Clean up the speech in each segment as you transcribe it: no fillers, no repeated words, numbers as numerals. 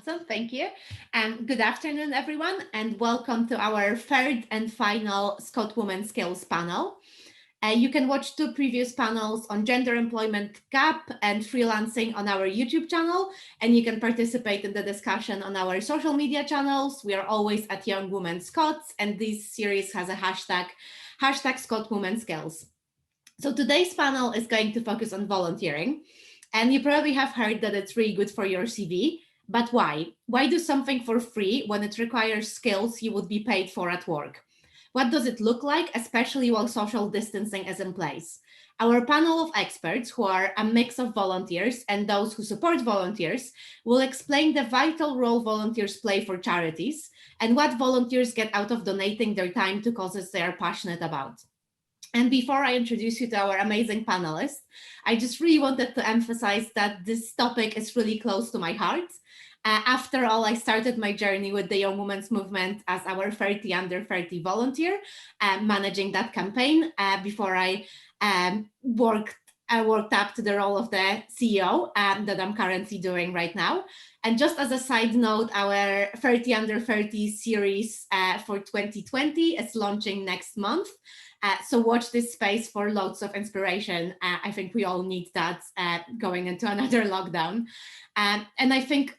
Awesome, thank you. Good afternoon, everyone, and welcome to our third and final Scott Women Skills panel. You can watch two previous panels on gender employment gap and freelancing on our YouTube channel, and you can participate in the discussion on our social media channels. We are always at Young Women Scots, and this series has a hashtag Scott Women Skills. So today's panel is going to focus on volunteering, and you probably have heard that it's really good for your CV. But why? Why do something for free when it requires skills you would be paid for at work? What does it look like, especially while social distancing is in place? Our panel of experts, who are a mix of volunteers and those who support volunteers, will explain the vital role volunteers play for charities and what volunteers get out of donating their time to causes they are passionate about. And before I introduce you to our amazing panelists, I just really wanted to emphasize that this topic is really close to my heart. After all, I started my journey with the Young Women's Movement as our 30 under 30 volunteer, managing that campaign before I worked up to the role of the CEO that I'm currently doing right now. And just as a side note, our 30 under 30 series for 2020 is launching next month. So watch this space for loads of inspiration. I think we all need that going into another lockdown. And I think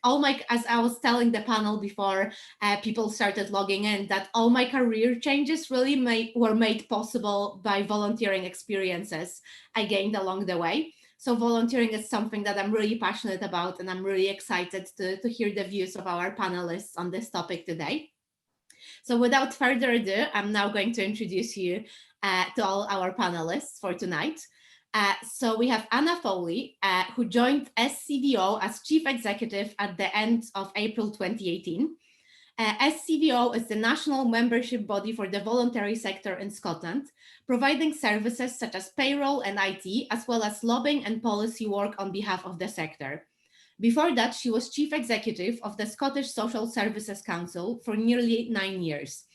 as I was telling the panel before people started logging in, that all my career changes really were made possible by volunteering experiences I gained along the way. So volunteering is something that I'm really passionate about, and I'm really excited to hear the views of our panelists on this topic today. So without further ado, I'm now going to introduce you to all our panelists for tonight. So we have Anna Foley, who joined SCVO as Chief Executive at the end of April 2018. SCVO is the national membership body for the voluntary sector in Scotland, providing services such as payroll and IT, as well as lobbying and policy work on behalf of the sector. Before that, she was Chief Executive of the Scottish Social Services Council for nearly 9 years.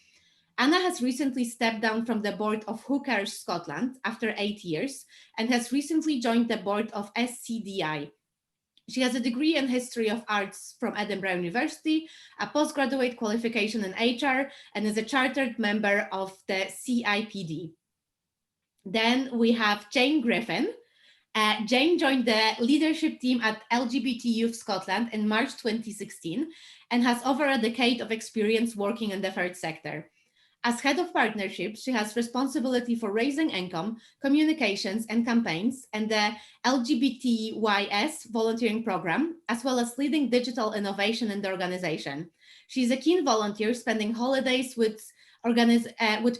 Anna has recently stepped down from the board of Who Cares Scotland after 8 years and has recently joined the board of SCDI. She has a degree in History of Arts from Edinburgh University, a postgraduate qualification in HR, and is a chartered member of the CIPD. Then we have Jane Griffin. Jane joined the leadership team at LGBT Youth Scotland in March 2016 and has over a decade of experience working in the third sector. As head of partnerships, she has responsibility for raising income, communications, and campaigns, and the LGBTYS volunteering program, as well as leading digital innovation in the organization. She's a keen volunteer, spending holidays with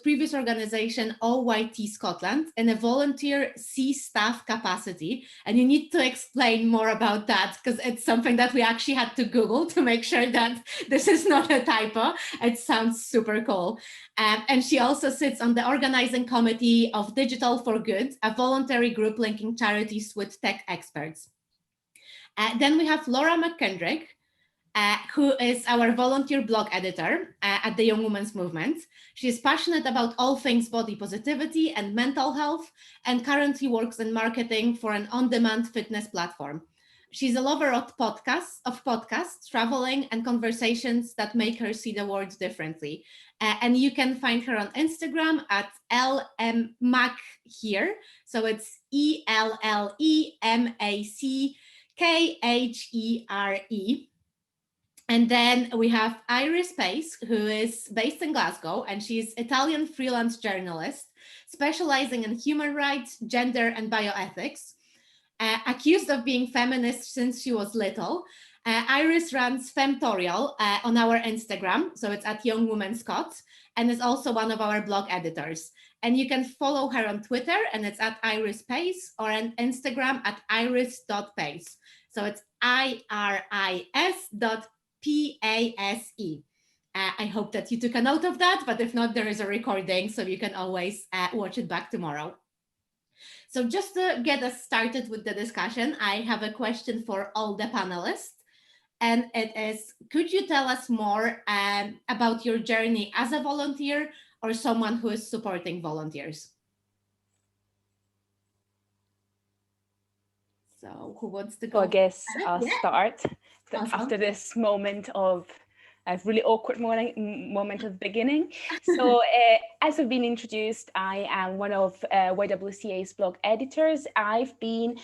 previous organization OYT Scotland in a volunteer C staff capacity. And you need to explain more about that, because it's something that we actually had to Google to make sure that this is not a typo. It sounds super cool. And she also sits on the organizing committee of Digital for Good, a voluntary group linking charities with tech experts. Then we have Laura McKendrick, who is our volunteer blog editor at the Young Women's Movement. She is passionate about all things body positivity and mental health, and currently works in marketing for an on-demand fitness platform. She's a lover of podcasts, traveling, and conversations that make her see the world differently. And you can find her on Instagram at LMMac here. So it's ELLEMACKHERE. And then we have Iris Pace, who is based in Glasgow, and she's Italian freelance journalist, specializing in human rights, gender, and bioethics. Accused of being feminist since she was little, Iris runs Femtorial on our Instagram, so it's at Young Women Scott, and is also one of our blog editors. And you can follow her on Twitter, and it's at Iris Pace, or on Instagram at iris.pace. So it's IRIS.PASE. I hope that you took a note of that, but if not, there is a recording, so you can always watch it back tomorrow. So just to get us started with the discussion, I have a question for all the panelists. And it is, could you tell us more about your journey as a volunteer or someone who is supporting volunteers? So who wants to go? So I guess I'll start. Awesome. after this moment of a really awkward moment of beginning. So as I've been introduced, I am one of YWCA's blog editors. I've been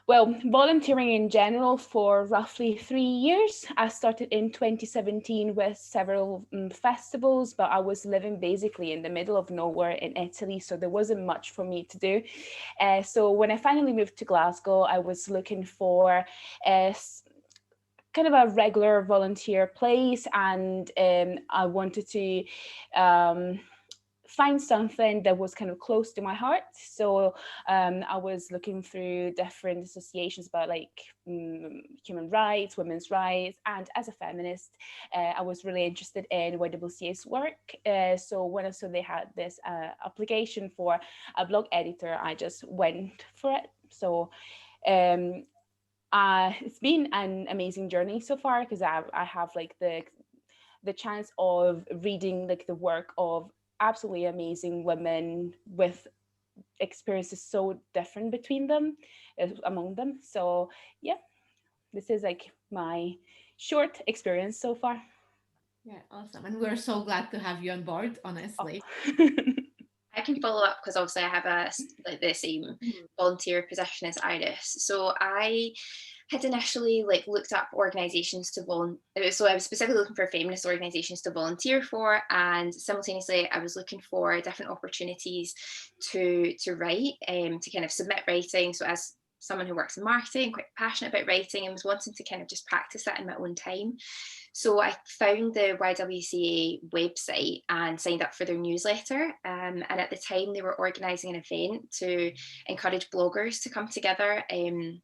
volunteering in general for roughly 3 years. I started in 2017 with several festivals, but I was living basically in the middle of nowhere in Italy, so there wasn't much for me to do. So when I finally moved to Glasgow, I was looking for kind of a regular volunteer place, and I wanted to find something that was kind of close to my heart. So I was looking through different associations about like human rights, women's rights, and as a feminist, I was really interested in YWCA's work. So when I saw they had this application for a blog editor, I just went for it. So it's been an amazing journey so far, because I have like the chance of reading like the work of absolutely amazing women with experiences so different between them, among them. So yeah, this is like my short experience so far. Yeah, awesome. And we're so glad to have you on board, honestly. Oh. I can follow up because obviously I have the same volunteer position as Iris. So I had initially looked up organisations to volunteer. So I was specifically looking for feminist organisations to volunteer for, and simultaneously I was looking for different opportunities to write, to kind of submit writing. So as someone who works in marketing, quite passionate about writing, and was wanting to kind of just practice that in my own time. So I found the YWCA website and signed up for their newsletter. And at the time, they were organising an event to encourage bloggers to come together and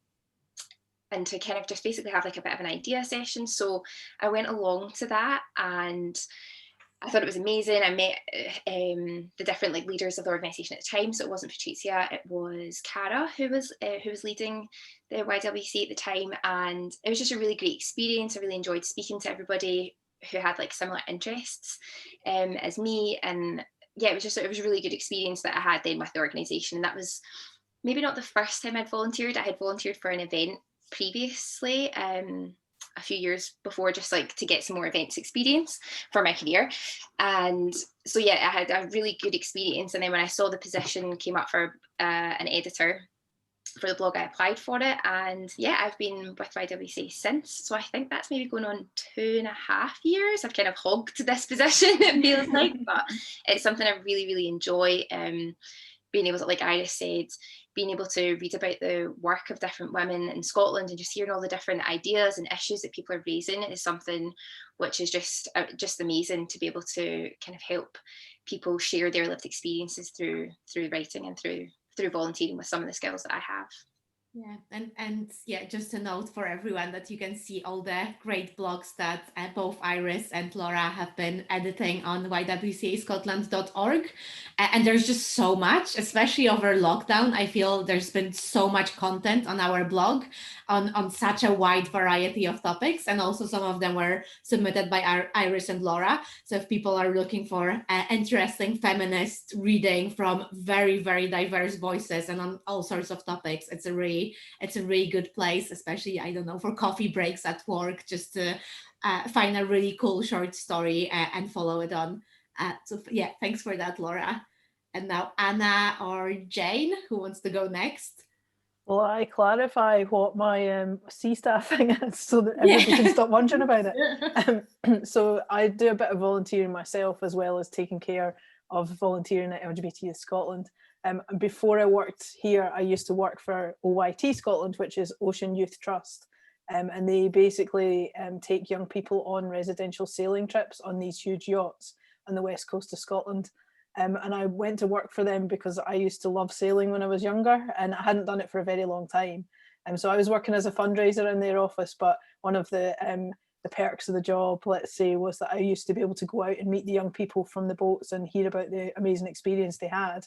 to kind of just basically have like a bit of an idea session. So I went along to that, and I thought it was amazing. I met the different leaders of the organisation at the time. So it wasn't Patricia, it was Cara who was leading the YWC at the time, and it was just a really great experience. I really enjoyed speaking to everybody who had similar interests as me, and yeah, it was a really good experience that I had then with the organisation. And that was maybe not the first time I'd volunteered. I had volunteered for an event previously. A few years before, just to get some more events experience for my career. And so yeah, I had a really good experience. And then when I saw the position came up for an editor for the blog, I applied for it. And yeah, I've been with YWCA since. So I think that's maybe going on 2.5 years. I've kind of hogged this position, it feels like, but it's something I really, really enjoy. Being able to, like Iris said, being able to read about the work of different women in Scotland and just hearing all the different ideas and issues that people are raising is something which is just amazing, to be able to kind of help people share their lived experiences through writing and through volunteering with some of the skills that I have. Yeah, and yeah, just a note for everyone that you can see all the great blogs that both Iris and Laura have been editing on ywcascotland.org. And there's just so much, especially over lockdown. I feel there's been so much content on our blog on such a wide variety of topics. And also some of them were submitted by Iris and Laura. So if people are looking for interesting feminist reading from very, very diverse voices and on all sorts of topics, it's a really good place, especially, I don't know, for coffee breaks at work, just to find a really cool short story and follow it on. So yeah, thanks for that, Laura. And now Anna or Jane, who wants to go next? Will I clarify what my C staff thing is so that everybody can stop wondering about it? So I do a bit of volunteering myself, as well as taking care of volunteering at LGBT Scotland. Before I worked here, I used to work for OYT Scotland, which is Ocean Youth Trust. And they basically take young people on residential sailing trips on these huge yachts on the west coast of Scotland. And I went to work for them because I used to love sailing when I was younger, and I hadn't done it for a very long time. So I was working as a fundraiser in their office, but one of the perks of the job, let's say, was that I used to be able to go out and meet the young people from the boats and hear about the amazing experience they had.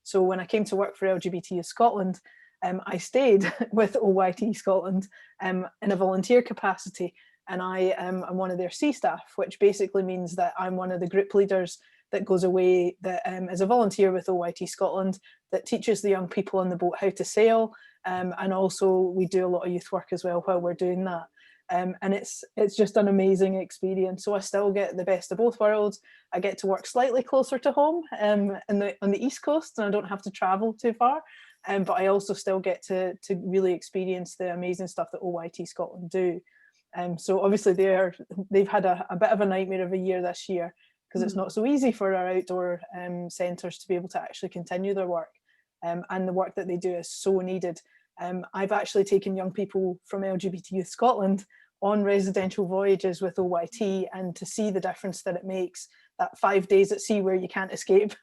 So when I came to work for LGBT Scotland, I stayed with OYT Scotland in a volunteer capacity, and I am one of their C staff, which basically means that I'm one of the group leaders that goes away, that is a volunteer with OYT Scotland, that teaches the young people on the boat how to sail. And also we do a lot of youth work as well while we're doing that. And it's just an amazing experience. So I still get the best of both worlds. I get to work slightly closer to home on the East Coast, and I don't have to travel too far. But I also still get to really experience the amazing stuff that OYT Scotland do. So obviously they've had a bit of a nightmare of a year this year, because it's not so easy for our outdoor centres to be able to actually continue their work. And the work that they do is so needed. I've actually taken young people from LGBT Youth Scotland on residential voyages with OYT, and to see the difference that it makes, that 5 days at sea where you can't escape,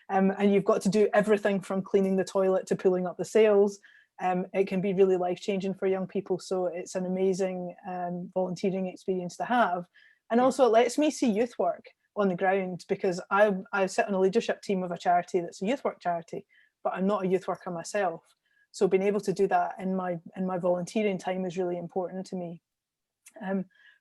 and you've got to do everything from cleaning the toilet to pulling up the sails. It can be really life-changing for young people. So it's an amazing volunteering experience to have. And also it lets me see youth work on the ground, because I sit on a leadership team of a charity that's a youth work charity, but I'm not a youth worker myself. So being able to do that in my volunteering time is really important to me.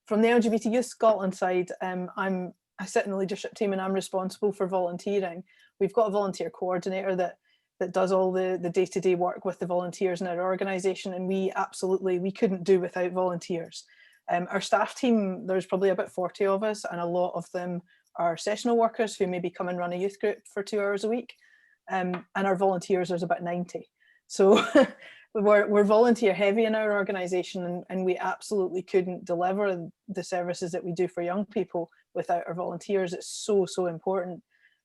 From the LGBT Youth Scotland side, I sit in the leadership team and I'm responsible for volunteering. We've got a volunteer coordinator that does all the day-to-day work with the volunteers in our organisation, and we couldn't do without volunteers. Our staff team, there's probably about 40 of us, and a lot of them are sessional workers who maybe come and run a youth group for 2 hours a week. And our volunteers, there's about 90. So we're volunteer heavy in our organisation, and we absolutely couldn't deliver the services that we do for young people without our volunteers. It's so important.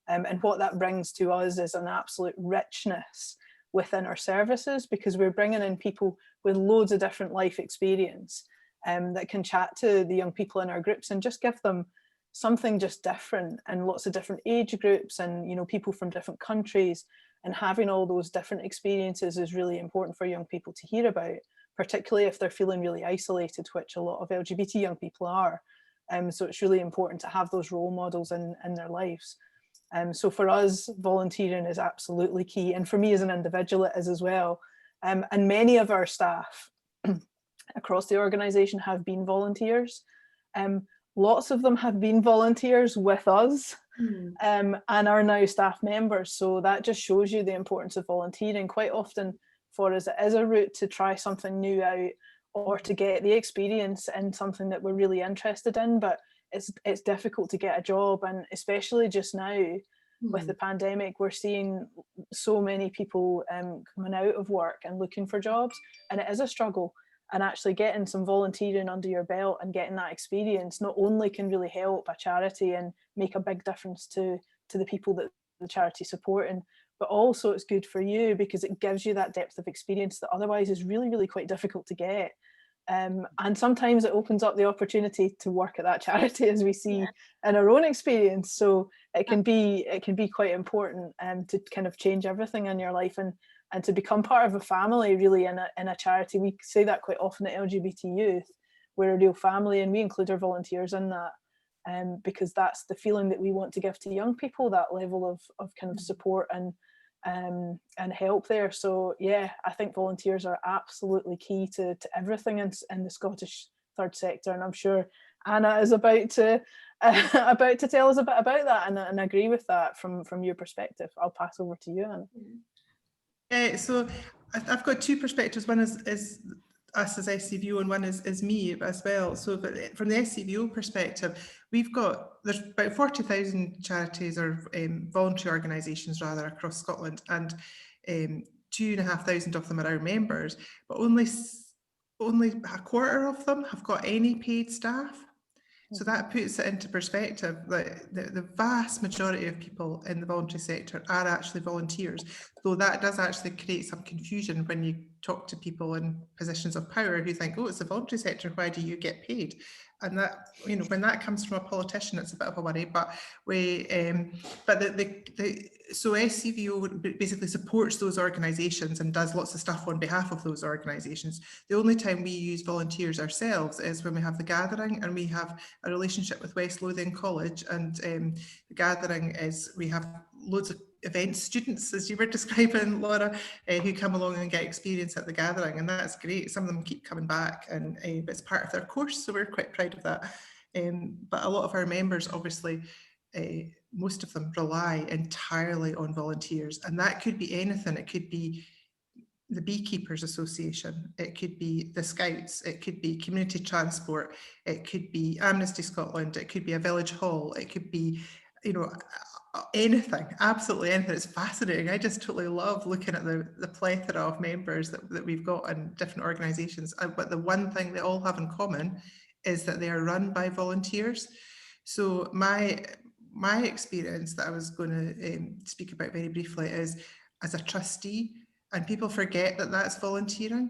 And what that brings to us is an absolute richness within our services, because we're bringing in people with loads of different life experience that can chat to the young people in our groups and just give them something just different, and lots of different age groups, and people from different countries. And having all those different experiences is really important for young people to hear about, particularly if they're feeling really isolated, which a lot of LGBT young people are. So it's really important to have those role models in their lives. So for us, volunteering is absolutely key. And for me as an individual, it is as well. And many of our staff across the organisation have been volunteers. Lots of them have been volunteers with us and are now staff members. So that just shows you the importance of volunteering. Quite often for us, it is a route to try something new out, or to get the experience in something that we're really interested in. But it's difficult to get a job, and especially just now with the pandemic, we're seeing so many people coming out of work and looking for jobs, and it is a struggle. And actually getting some volunteering under your belt and getting that experience not only can really help a charity and make a big difference to the people that the charity supporting, but also it's good for you because it gives you that depth of experience that otherwise is really quite difficult to get. And sometimes it opens up the opportunity to work at that charity, as we see in our own experience. So it can be quite important to kind of change everything in your life and to become part of a family, really, in a charity. We say that quite often at LGBT Youth. We're a real family, and we include our volunteers in that, because that's the feeling that we want to give to young people, that level of kind of support and help there. So yeah, I think volunteers are absolutely key to everything in the Scottish third sector, and I'm sure Anna is about to tell us a bit about that, and I agree with that from your perspective. I'll pass over to you, Anna. So I've got two perspectives. One is us as SCVO, and one is me as well. So from the SCVO perspective, there's about 40,000 charities or voluntary organisations rather across Scotland, and 2,500 of them are our members, but only a quarter of them have got any paid staff. So that puts it into perspective that the vast majority of people in the voluntary sector are actually volunteers, though that does actually create some confusion when you talk to people in positions of power who think, oh, it's the voluntary sector, why do you get paid? And that, when that comes from a politician, it's a bit of a worry. But so SCVO basically supports those organisations and does lots of stuff on behalf of those organisations. The only time we use volunteers ourselves is when we have the gathering, and we have a relationship with West Lothian College, and the gathering is, we have loads of event students, as you were describing, Laura, who come along and get experience at the gathering, and that's great. Some of them keep coming back, and it's part of their course, so we're quite proud of that. But a lot of our members, obviously, most of them rely entirely on volunteers, and that could be anything. It could be the Beekeepers Association, it could be the Scouts, it could be community transport, it could be Amnesty Scotland, it could be a village hall, it could be, you know, anything, absolutely anything. It's fascinating. I just totally love looking at the plethora of members that we've got in different organisations. But the one thing they all have in common is that they are run by volunteers. So my experience that I was going to speak about very briefly is as a trustee, and people forget that that's volunteering,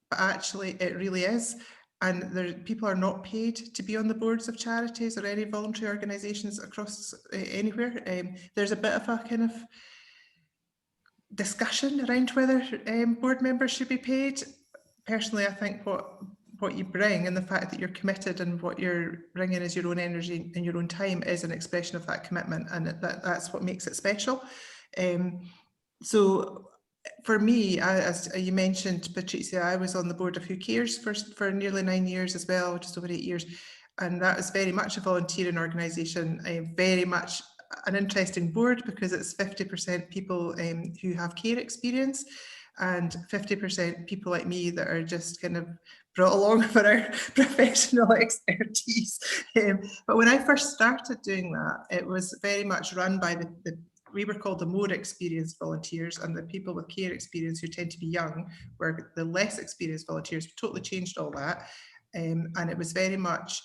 but actually it really is. And people are not paid to be on the boards of charities or any voluntary organisations across anywhere. There's a bit of a kind of discussion around whether board members should be paid. Personally, I think what you bring and the fact that you're committed and what you're bringing is your own energy and your own time is an expression of that commitment, and that's what makes it special. So for me, as you mentioned, Patricia, I was on the board of Who Cares for nearly 9 years as well, just over 8 years. And that was very much a volunteering organisation, very much an interesting board because it's 50% people who have care experience and 50% people like me that are just kind of brought along for our professional expertise. But when I first started doing that, it was very much run by we were called the more experienced volunteers, and the people with care experience who tend to be young were the less experienced volunteers. We totally changed all that. And it was very much,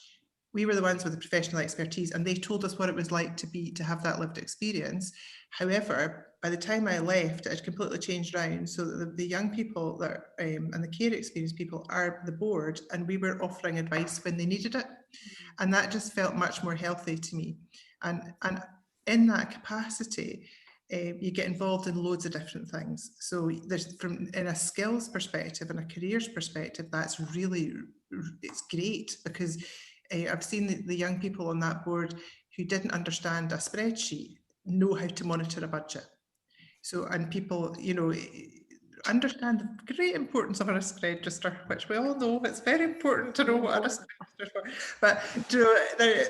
we were the ones with the professional expertise, and they told us what it was like to have that lived experience. However, by the time I left, it had completely changed around. So the young people that and the care experienced people are the board, and we were offering advice when they needed it. And that just felt much more healthy to me. And in that capacity, you get involved in loads of different things. So there's in a skills perspective and a careers perspective, that's really, it's great because I've seen the young people on that board who didn't understand a spreadsheet know how to monitor a budget. So, and people, you know, understand the great importance of a risk register, which we all know it's very important to know what a risk register is for.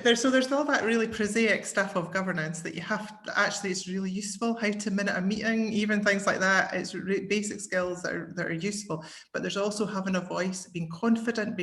But so there's all that really prosaic stuff of governance that you have to, actually it's really useful, how to minute a meeting, even things like that. It's basic skills that are useful. But there's also having a voice, being confident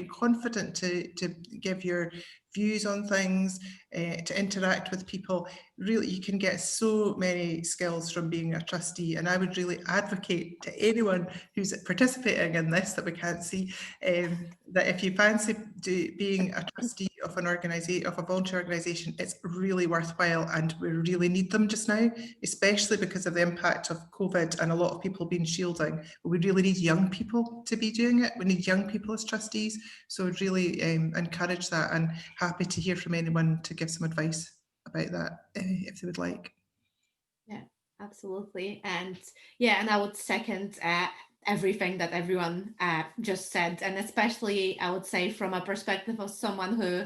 to give your views on things, to interact with people. Really, you can get so many skills from being a trustee, and I would really advocate to anyone who's participating in this that we can't see, that if you fancy being a trustee of an organisation, of a voluntary organisation, it's really worthwhile, and we really need them just now, especially because of the impact of COVID and a lot of people being shielding. We really need young people to be doing it. We need young people as trustees, so I'd really encourage that, and happy to hear from anyone to give some advice about that if they would like. Yeah, absolutely. And yeah, and I would second everything that everyone just said, and especially I would say from a perspective of someone who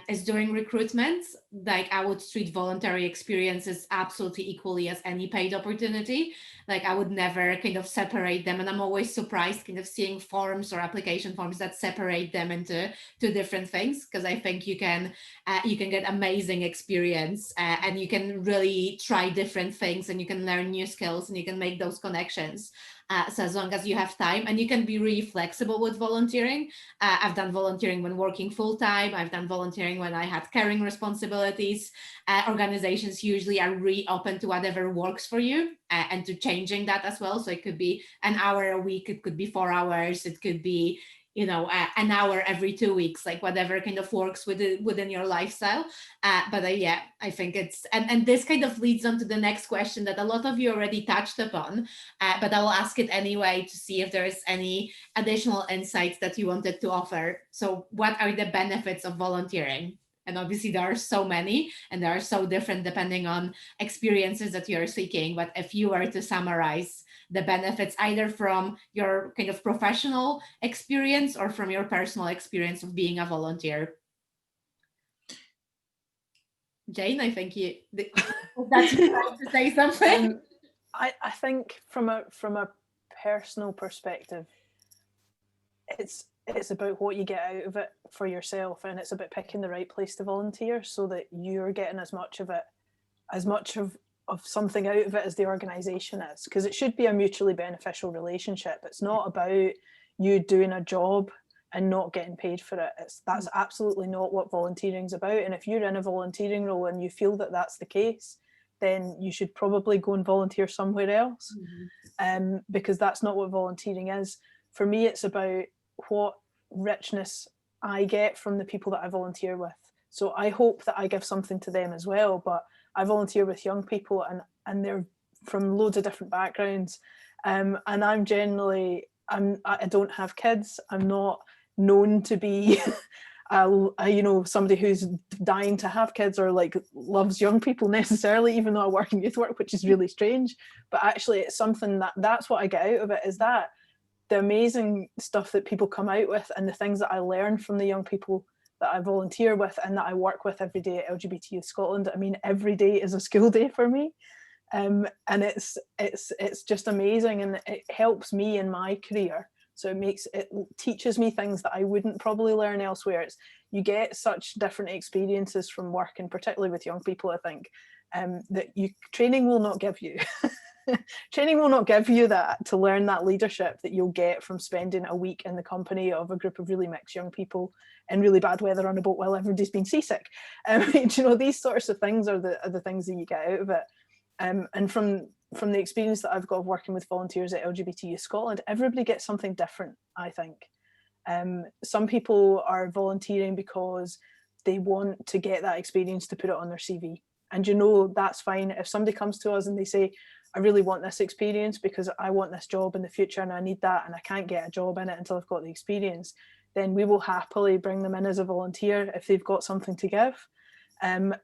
is doing recruitment, like I would treat voluntary experiences absolutely equally as any paid opportunity. Like I would never kind of separate them, and I'm always surprised kind of seeing forms or application forms that separate them into two different things, because I think you can get amazing experience and you can really try different things, and you can learn new skills, and you can make those connections. So as long as you have time, and you can be really flexible with volunteering. I've done volunteering when working full-time. I've done volunteering when I had caring responsibilities. Organizations usually are really open to whatever works for you and to changing that as well. So it could be an hour a week, it could be 4 hours, it could be, you know, an hour every 2 weeks, like whatever kind of works within your lifestyle. Yeah, I think it's, and this kind of leads on to the next question that a lot of you already touched upon, but I will ask it anyway to see if there's any additional insights that you wanted to offer. So what are the benefits of volunteering? And obviously there are so many, and they are so different depending on experiences that you're seeking. But if you were to summarize the benefits either from your kind of professional experience or from your personal experience of being a volunteer. Jane, I think that's you trying to say something. I think from a personal perspective, it's about what you get out of it for yourself, and it's about picking the right place to volunteer so that you're getting as much of something out of it as the organization is, because it should be a mutually beneficial relationship. It's not about you doing a job and not getting paid for it. That's absolutely not what volunteering is about. And if you're in a volunteering role and you feel that that's the case, then you should probably go and volunteer somewhere else, because that's not what volunteering is. For me, it's about what richness I get from the people that I volunteer with. So I hope that I give something to them as well, but I volunteer with young people, and they're from loads of different backgrounds. And I'm generally, I don't have kids. I'm not known to be somebody who's dying to have kids or like loves young people necessarily, even though I work in youth work, which is really strange. But actually it's something that's what I get out of it, is that the amazing stuff that people come out with and the things that I learn from the young people that I volunteer with and that I work with every day at LGBT Youth Scotland. I mean, every day is a school day for me. And it's just amazing, and it helps me in my career. So it teaches me things that I wouldn't probably learn elsewhere. You get such different experiences from work, and particularly with young people, I think, that training will not give you. Training will not give you that, to learn that leadership that you'll get from spending a week in the company of a group of really mixed young people in really bad weather on a boat while everybody's been seasick. These sorts of things are the things that you get out of it. And from the experience that I've got of working with volunteers at LGBT Youth Scotland, everybody gets something different, I think. Some people are volunteering because they want to get that experience to put it on their CV. And that's fine. If somebody comes to us and they say, I really want this experience because I want this job in the future and I need that and I can't get a job in it until I've got the experience, then we will happily bring them in as a volunteer if they've got something to give. And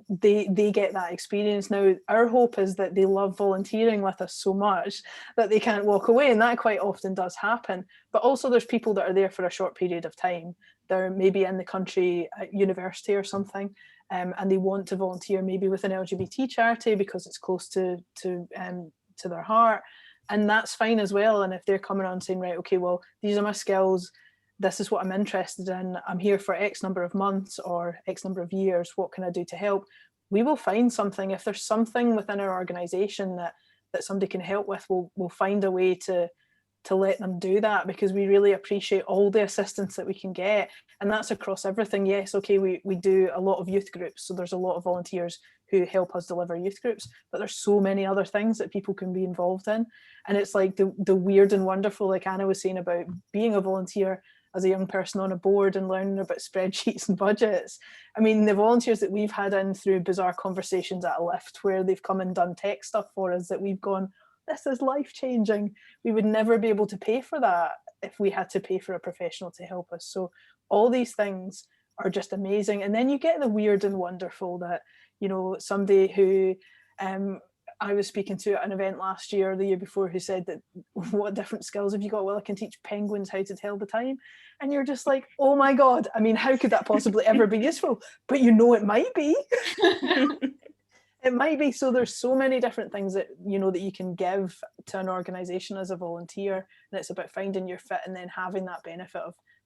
they get that experience. Now, our hope is that they love volunteering with us so much that they can't walk away, and that quite often does happen. But also there's people that are there for a short period of time. They're maybe in the country at university or something, and they want to volunteer maybe with an LGBT charity because it's close to their heart, and that's fine as well. And if they're coming on saying, right, okay, well, these are my skills, this is what I'm interested in, I'm here for X number of months or X number of years, what can I do to help? We will find something. If there's something within our organisation that somebody can help with, we'll find a way to let them do that, because we really appreciate all the assistance that we can get. And that's across everything. Yes, okay, we do a lot of youth groups, so there's a lot of volunteers who help us deliver youth groups, but there's so many other things that people can be involved in. And it's like the weird and wonderful, like Anna was saying about being a volunteer as a young person on a board and learning about spreadsheets and budgets. I mean, the volunteers that we've had in through Bizarre Conversations at a Lift, where they've come and done tech stuff for us that we've gone, this is life-changing. We would never be able to pay for that if we had to pay for a professional to help us. So all these things are just amazing. And then you get the weird and wonderful that, somebody who I was speaking to at an event last year, the year before, who said that, what different skills have you got? Well, I can teach penguins how to tell the time. And you're just like, oh my God, I mean, how could that possibly ever be useful? But it might be. It might be. So there's so many different things that, that you can give to an organisation as a volunteer. And it's about finding your fit and then having that benefit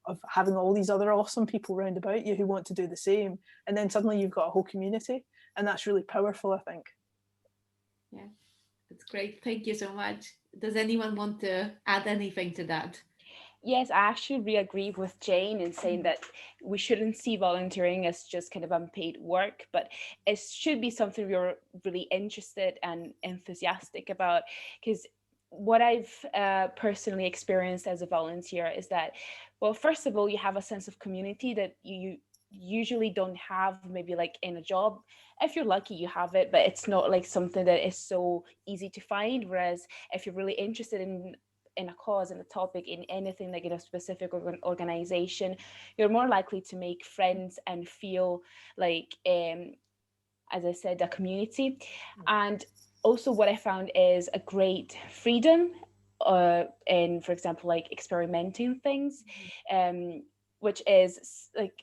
of having all these other awesome people round about you who want to do the same. And then suddenly you've got a whole community. And that's really powerful, I think. Yeah, that's great. Thank you so much. Does anyone want to add anything to that? Yes, I actually really agree with Jane in saying that we shouldn't see volunteering as just kind of unpaid work, but it should be something we're really interested and enthusiastic about. Because what I've personally experienced as a volunteer is that, well, first of all, you have a sense of community that you usually don't have maybe like in a job. If you're lucky, you have it, but it's not like something that is so easy to find. Whereas if you're really interested in a cause, in a topic, in anything like in a specific organization, you're more likely to make friends and feel like, as I said, a community. And also what I found is a great freedom in, for example, like experimenting things, which is like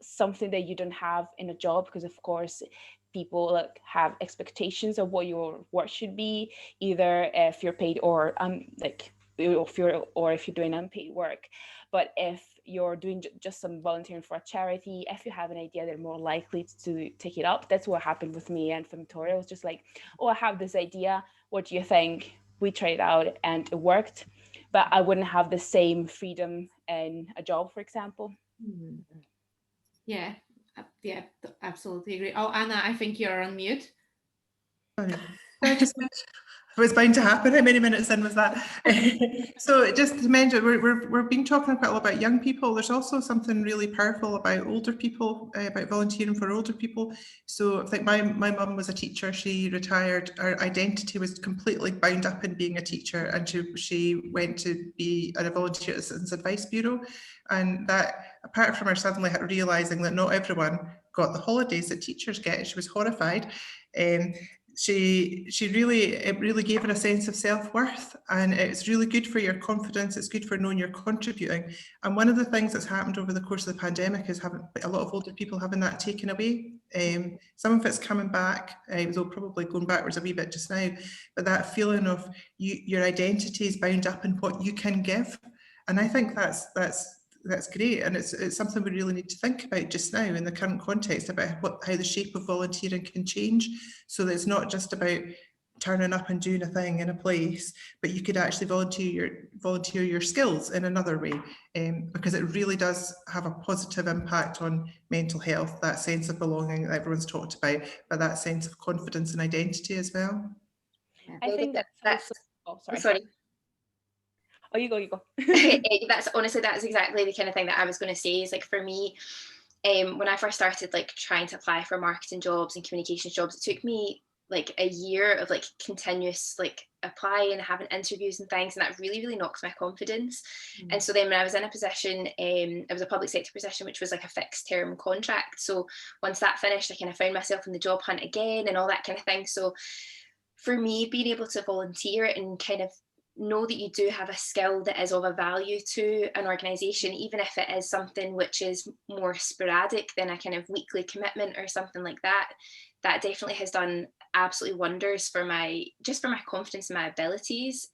something that you don't have in a job, because of course people like have expectations of what your work should be, either if you're paid or if you're doing unpaid work. But if you're doing just some volunteering for a charity, if you have an idea, they're more likely to take it up. That's what happened with me and for Victoria. It was just like, oh, I have this idea. What do you think? We tried it out and it worked, but I wouldn't have the same freedom in a job, for example. Yeah, absolutely agree. Oh, Anna, I think you're on mute. Sorry. I just it was bound to happen. How many minutes in was that? So just to mention, we've been talking quite a lot about young people. There's also something really powerful about older people, about volunteering for older people. So I think my mum was a teacher. She retired. Her identity was completely bound up in being a teacher, and she went to be a volunteer at the Citizens Advice Bureau. And that, apart from her suddenly realising that not everyone got the holidays that teachers get, she was horrified. It really gave her a sense of self-worth, and it's really good for your confidence. It's good for knowing you're contributing. And one of the things that's happened over the course of the pandemic is having a lot of older people having that taken away. Some of it's coming back, though probably going backwards a wee bit just now, but that feeling of your identity is bound up in what you can give. And I think that's great, and it's something we really need to think about just now in the current context about how the shape of volunteering can change, so that it's not just about turning up and doing a thing in a place, but you could actually volunteer your skills in another way, because it really does have a positive impact on mental health, that sense of belonging that everyone's talked about, but that sense of confidence and identity as well. I think that's also, sorry. Oh, you go. That's exactly the kind of thing that I was going to say. Is like, for me, when I first started like trying to apply for marketing jobs and communications jobs, it took me like a year of like continuous like applying, having interviews and things, and that really knocked my confidence. And so then when I was in a position, it was a public sector position, which was like a fixed term contract. So once that finished, I kind of found myself in the job hunt again and all that kind of thing. So for me, being able to volunteer and kind of know that you do have a skill that is of a value to an organisation, even if it is something which is more sporadic than a kind of weekly commitment or something like that, that definitely has done absolutely wonders for my confidence and my abilities.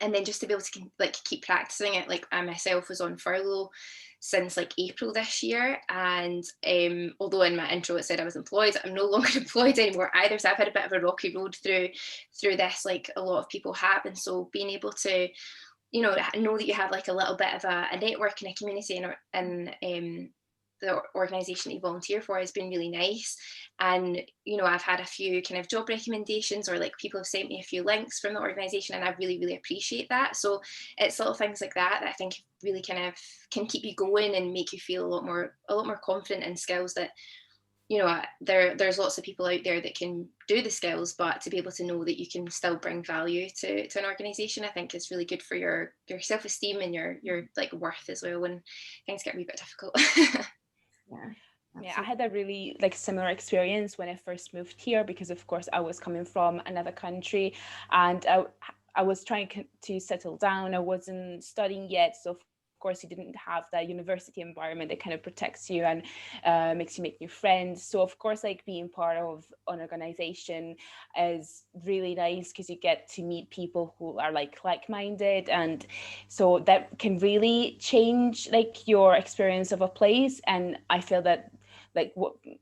And then just to be able to like keep practicing it. Like, I myself was on furlough since like April this year, and although in my intro it said I was employed, I'm no longer employed anymore either, so I've had a bit of a rocky road through this, like a lot of people have. And so being able to know that you have like a little bit of a network and a community and the organisation that you volunteer for has been really nice. And I've had a few kind of job recommendations, or like people have sent me a few links from the organisation, and I really appreciate that. So it's little things like that I think really kind of can keep you going and make you feel a lot more confident in skills that there's lots of people out there that can do the skills, but to be able to know that you can still bring value to an organisation, I think is really good for your self-esteem and your like worth as well when things get a wee bit difficult. Yeah, I had a really like similar experience when I first moved here, because of course I was coming from another country, and I was trying to settle down. I wasn't studying yet, so of course you didn't have that university environment that kind of protects you and makes you make new friends. So of course, like, being part of an organization is really nice, because you get to meet people who are like-minded, and so that can really change like your experience of a place. And I feel that like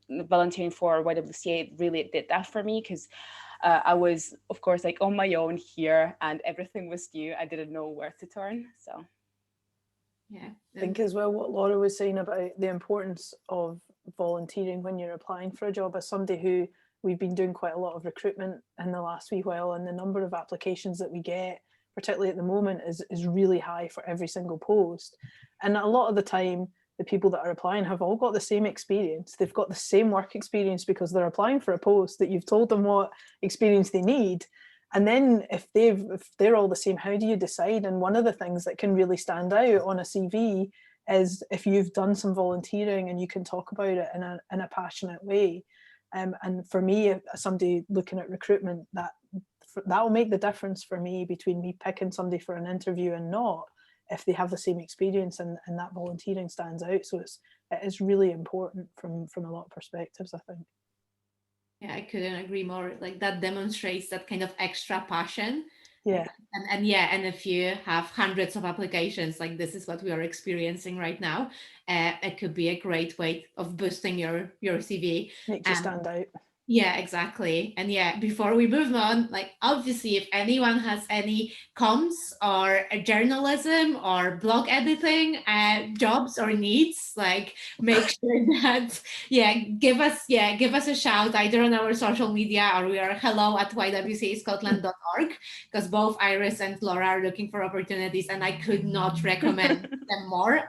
volunteering for YWCA really did that for me, because I was of course like on my own here, and everything was new. I didn't know where to turn. So yeah, I think as well what Laura was saying about the importance of volunteering when you're applying for a job, as somebody who we've been doing quite a lot of recruitment in the last wee while, and the number of applications that we get, particularly at the moment, is really high for every single post. And a lot of the time, the people that are applying have all got the same experience. They've got the same work experience because they're applying for a post that you've told them what experience they need. And then if they're all the same, how do you decide? And one of the things that can really stand out on a CV is if you've done some volunteering and you can talk about it in a passionate way. And for me, as somebody looking at recruitment, that will make the difference for me between me picking somebody for an interview and not, if they have the same experience and that volunteering stands out. So it is really important from a lot of perspectives, I think. Yeah, I couldn't agree more. Like, that demonstrates that kind of extra passion Yeah. And if you have hundreds of applications, like this is what we are experiencing right now, it could be a great way of boosting your CV. Makes you stand out. Yeah, exactly. And yeah, before we move on, like obviously, if anyone has any comms or journalism or blog editing jobs or needs, like make sure that give us a shout either on our social media, or we are hello@ywcascotland.org, because both Iris and Laura are looking for opportunities, and I could not recommend them more.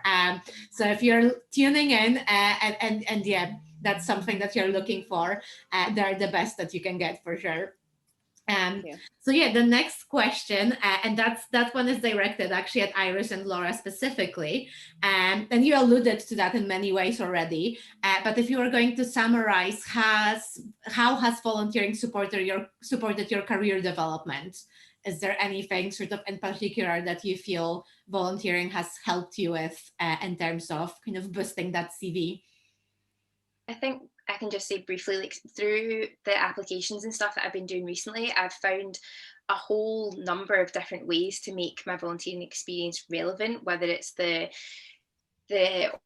So if you're tuning in and yeah, that's something that you're looking for, they're the best that you can get for sure. So yeah, the next question, and that one is directed actually at Iris and Laura specifically, and you alluded to that in many ways already. But if you were going to summarize, how has volunteering supported your career development? Is there anything sort of in particular that you feel volunteering has helped you with in terms of kind of boosting that CV? I think I can just say briefly, like through the applications and stuff that I've been doing recently, I've found a whole number of different ways to make my volunteering experience relevant, whether it's the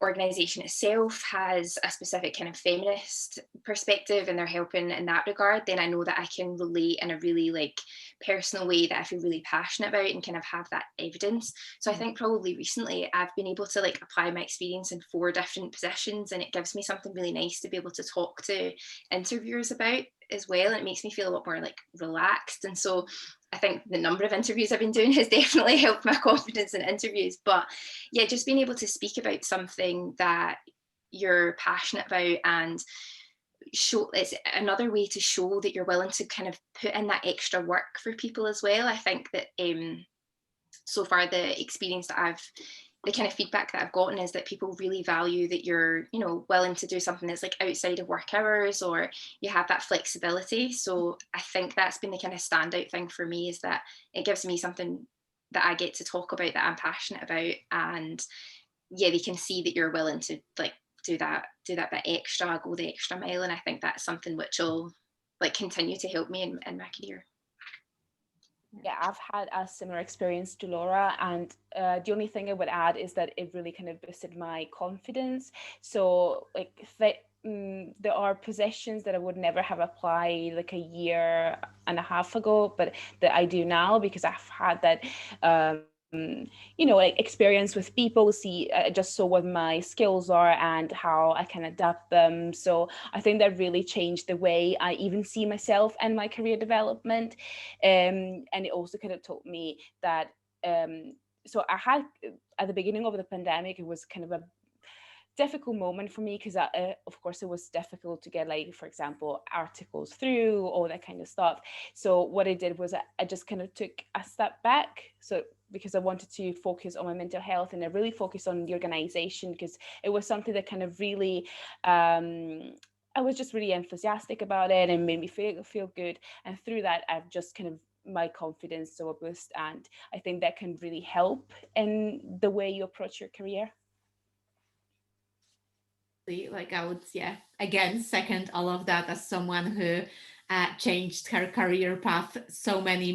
organisation itself has a specific kind of feminist perspective and they're helping in that regard, then I know that I can relate in a really like personal way that I feel really passionate about and kind of have that evidence. So I think probably recently I've been able to like apply my experience in 4 different positions, and it gives me something really nice to be able to talk to interviewers about as well. And it makes me feel a lot more like relaxed. And so I think the number of interviews I've been doing has definitely helped my confidence in interviews. But yeah, just being able to speak about something that you're passionate about and show, it's another way to show that you're willing to kind of put in that extra work for people as well. I think that so far the experience that the kind of feedback that I've gotten is that people really value that you're, you know, willing to do something that's like outside of work hours, or you have that flexibility. So I think that's been the kind of standout thing for me, is that it gives me something that I get to talk about, that I'm passionate about, and yeah, they can see that you're willing to like do that bit extra, go the extra mile. And I think that's something which will like continue to help me in my career. Yeah, I've had a similar experience to Laura, and the only thing I would add is that it really kind of boosted my confidence. So like there are positions that I would never have applied like a year and a half ago, but that I do now because I've had that you know, like experience with people, see just so what my skills are and how I can adapt them. So I think that really changed the way I even see myself and my career development. And it also kind of taught me that so I had at the beginning of the pandemic, it was kind of a difficult moment for me because of course it was difficult to get, like, for example, articles through, all that kind of stuff. So what I did was I just kind of took a step back, so because I wanted to focus on my mental health, and I really focused on the organization because it was something that kind of really I was just really enthusiastic about it and made me feel good. And through that, I've just kind of my confidence so boost, and I think that can really help in the way you approach your career. Like I would, again, second all of that as someone who changed her career path so many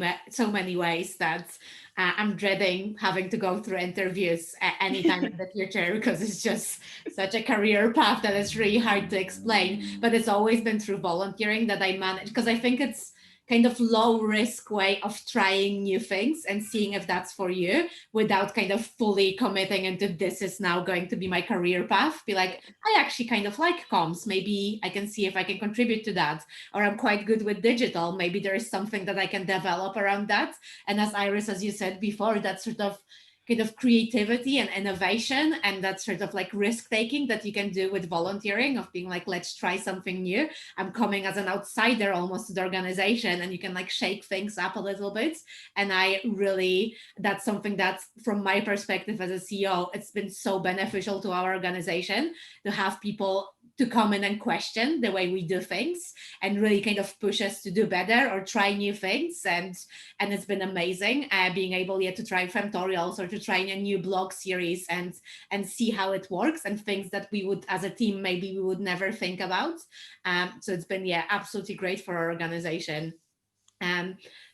ways that I'm dreading having to go through interviews anytime in the future, because it's just such a career path that it's really hard to explain. But it's always been through volunteering that I managed, because I think it's kind of low risk way of trying new things and seeing if that's for you without kind of fully committing into this is now going to be my career path. Be like, I actually kind of like comms. Maybe I can see if I can contribute to that, or I'm quite good with digital. Maybe there is something that I can develop around that. And as Iris, as you said before, that sort of kind of creativity and innovation and that sort of like risk taking that you can do with volunteering, of being like, let's try something new. I'm coming as an outsider almost to the organization, and you can like shake things up a little bit. And that's something that from my perspective as a CEO, it's been so beneficial to our organization to have people to come in and question the way we do things and really kind of push us to do better or try new things. And it's been amazing being able to try femtorials or to try a new blog series and see how it works, and things that we would as a team maybe we would never think about. So it's been absolutely great for our organization.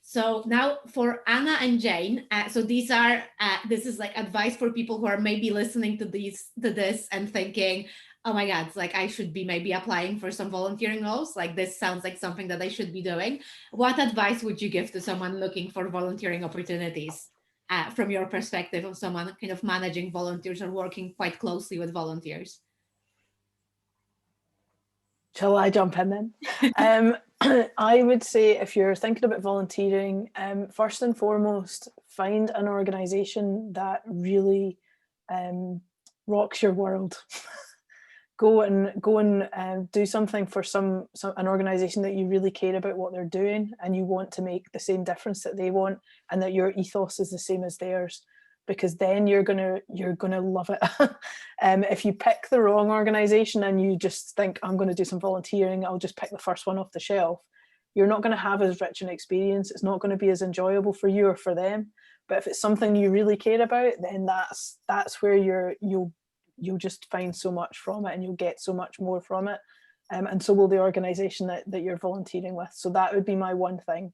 So now for Anna and Jane, so these are this is like advice for people who are maybe listening to this and thinking, oh my God, it's like I should be maybe applying for some volunteering roles. Like this sounds like something that I should be doing. What advice would you give to someone looking for volunteering opportunities from your perspective of someone kind of managing volunteers or working quite closely with volunteers? Shall I jump in then? I would say if you're thinking about volunteering, first and foremost, find an organisation that really rocks your world. Go and do something for an organisation that you really care about what they're doing, and you want to make the same difference that they want, and that your ethos is the same as theirs, because then you're gonna love it. If you pick the wrong organisation and you just think, I'm going to do some volunteering, I'll just pick the first one off the shelf, you're not going to have as rich an experience. It's not going to be as enjoyable for you or for them. But if it's something you really care about, then that's where you'll just find so much from it, and you'll get so much more from it. And so will the organisation that you're volunteering with. So that would be my one thing.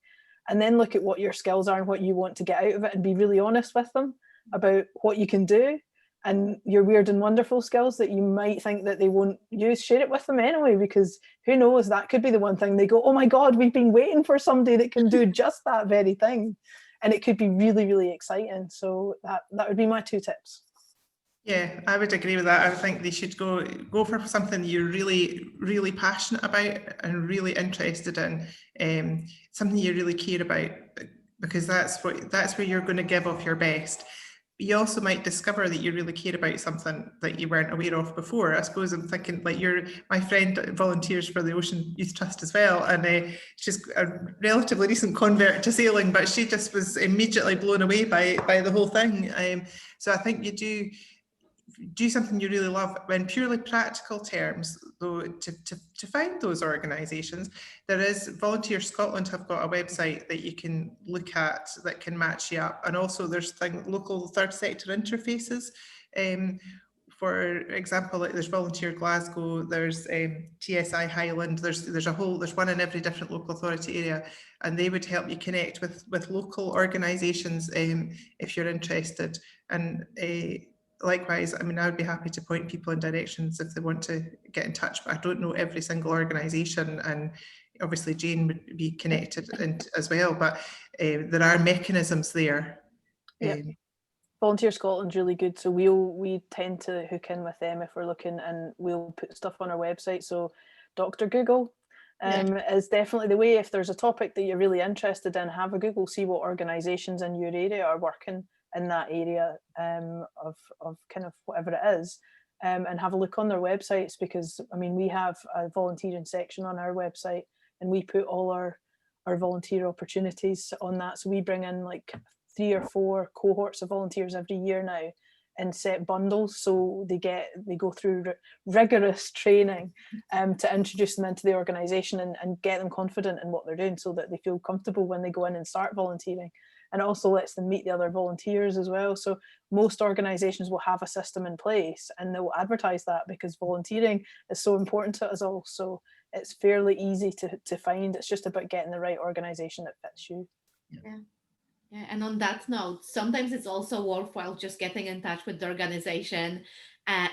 And then look at what your skills are and what you want to get out of it, and be really honest with them about what you can do and your weird and wonderful skills that you might think that they won't use. Share it with them anyway, because who knows, that could be the one thing they go, oh my God, we've been waiting for somebody that can do just that very thing. And it could be really, really exciting. So that would be my 2 tips. Yeah, I would agree with that. I would think they should go for something you're really, really passionate about and really interested in, something you really care about, because that's where you're going to give off your best. But you also might discover that you really care about something that you weren't aware of before. I suppose I'm thinking, like, my friend volunteers for the Ocean Youth Trust as well, and she's a relatively recent convert to sailing, but she just was immediately blown away by the whole thing. So I think you do something you really love. In purely practical terms, though, to find those organisations, there is Volunteer Scotland have got a website that you can look at that can match you up, and also there's local third sector interfaces. For example, like there's Volunteer Glasgow, there's TSI Highland, there's one in every different local authority area, and they would help you connect with local organisations if you're interested. And likewise, I mean, I would be happy to point people in directions if they want to get in touch, but I don't know every single organisation, and obviously Jane would be connected as well, but there are mechanisms there. Yeah. Volunteer Scotland's really good, so we tend to hook in with them if we're looking, and we'll put stuff on our website. So Dr. Google is definitely the way. If there's a topic that you're really interested in, have a Google, see what organisations in your area are working in that area of kind of whatever it is, and have a look on their websites, because I mean, we have a volunteering section on our website, and we put all our volunteer opportunities on that. So we bring in like 3 or 4 cohorts of volunteers every year now in set bundles, so they go through rigorous training to introduce them into the organisation and get them confident in what they're doing, so that they feel comfortable when they go in and start volunteering. And it also lets them meet the other volunteers as well. So most organisations will have a system in place, and they will advertise that, because volunteering is so important to us all. So it's fairly easy to find. It's just about getting the right organisation that fits you. Yeah. Yeah, and on that note, sometimes it's also worthwhile just getting in touch with the organization,